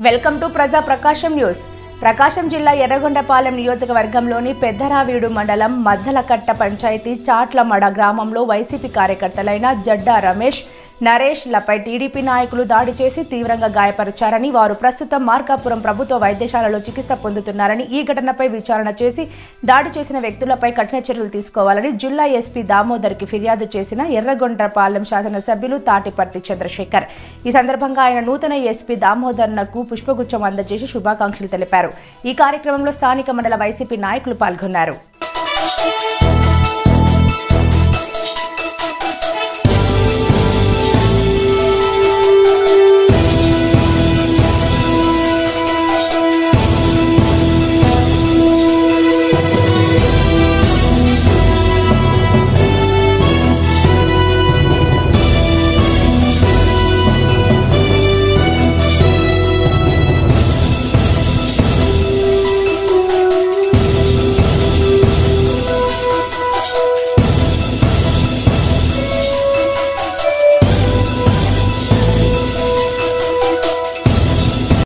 Welcome to ప్రజా ప్రకాశం news. ప్రకాశం జిల్లా ఎర్రగొండపాలెం నియోజకవర్గంలోని పెద్దరావీడు మండలం మద్దలకట్ట పంచాయతీ చాట్లమడ గ్రామంలో వైసీపీ కార్యకర్తలైన జడ్డా రమేష్, నరేష్ లపై టీడీపీ నాయకులు దాడి చేసి తీవ్రంగా గాయపరిచారని, వారు ప్రస్తుతం మార్కాపురం ప్రభుత్వ వైద్యశాలలో చికిత్స పొందుతున్నారని, ఈ ఘటనపై విచారణ చేసి దాడి చేసిన వ్యక్తులపై కఠిన చర్యలు తీసుకోవాలని జిల్లా ఎస్పీ దామోదర్కి ఫిర్యాదు చేసిన ఎర్రగొండపాలెం శాసనసభ్యులు తాటిపర్తి చంద్రశేఖర్. ఈ సందర్భంగా ఆయన నూతన ఎస్పీ దామోదర్నకు పుష్పగుచ్చం అందజేసి శుభాకాంక్షలు తెలిపారు. ఈ కార్యక్రమంలో స్థానిక మండల వైసీపీ నాయకులు పాల్గొన్నారు.